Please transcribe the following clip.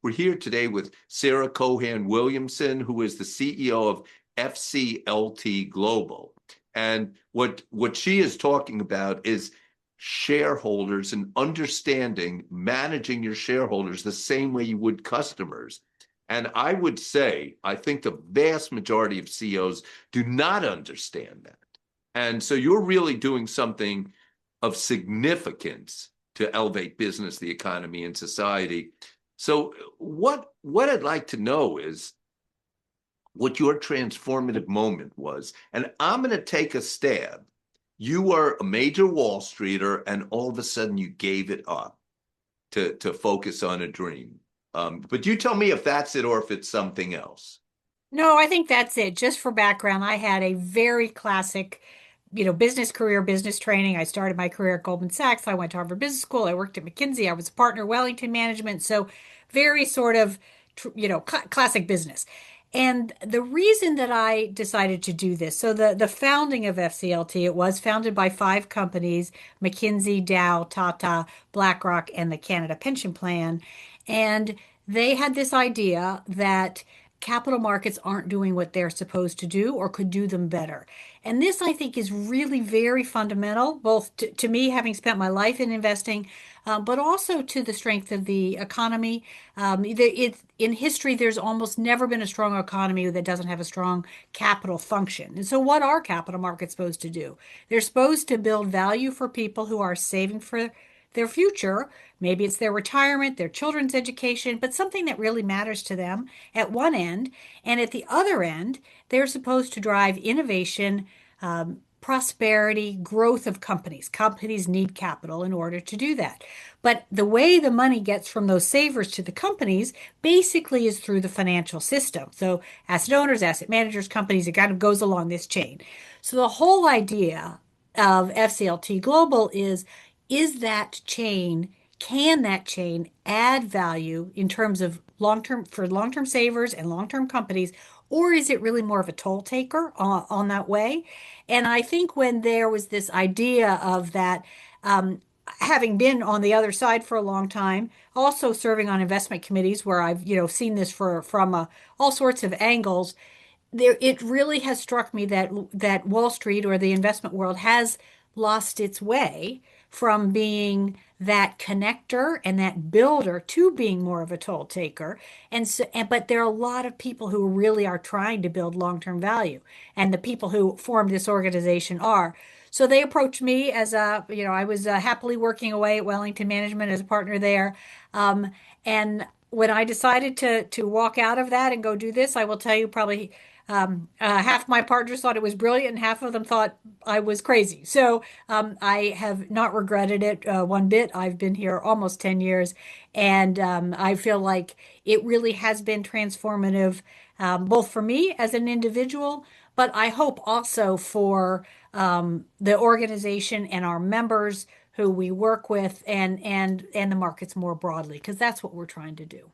We're here today with Sarah Keohane Williamson, who is the CEO of FCLTGlobal. And what she is talking about is shareholders and understanding managing your shareholders the same way you would customers. And I would say, I think the vast majority of CEOs do not understand that. And so you're really doing something of significance to elevate business, the economy, and society. So what I'd like to know is what your transformative moment was. And I'm going to take a stab. You were a major Wall Streeter, and all of a sudden you gave it up to focus on a dream. But you tell me if that's it or if it's something else. No, I think that's it. Just for background, I had a very classic, business career, business training. I started my career at Goldman Sachs. I went to Harvard Business School. I worked at McKinsey. I was a partner at Wellington Management. So very sort of, classic business. And the reason that I decided to do this, so the founding of FCLT, it was founded by five companies, McKinsey, Dow, Tata, BlackRock, and the Canada Pension Plan. And they had this idea that capital markets aren't doing what they're supposed to do or could do them better. And this, I think, is really very fundamental, both to me, having spent my life in investing, but also to the strength of the economy. In history, there's almost never been a strong economy that doesn't have a strong capital function. And so, what are capital markets supposed to do? They're supposed to build value for people who are saving for their future. Maybe it's their retirement, their children's education, but something that really matters to them at one end. And at the other end, they're supposed to drive innovation, prosperity, growth of companies. Companies need capital in order to do that. But the way the money gets from those savers to the companies basically is through the financial system. So asset owners, asset managers, companies, it kind of goes along this chain. So the whole idea of FCLT Global is that chain, can that chain add value in terms of long-term savers and long-term companies, or is it really more of a toll taker on that way? And I think when there was this idea of that, having been on the other side for a long time, also serving on investment committees where I've, seen this from all sorts of angles, it really has struck me that Wall Street or the investment world has lost its way from being that connector and that builder to being more of a toll taker. But there are a lot of people who really are trying to build long-term value, and the people who formed this organization are. So they approached me I was happily working away at Wellington Management as a partner there. And when I decided to walk out of that and go do this, I will tell you probably half my partners thought it was brilliant, and half of them thought I was crazy. So I have not regretted it one bit. I've been here almost 10 years, and I feel like it really has been transformative, both for me as an individual, but I hope also for the organization and our members who we work with, and the markets more broadly, because that's what we're trying to do.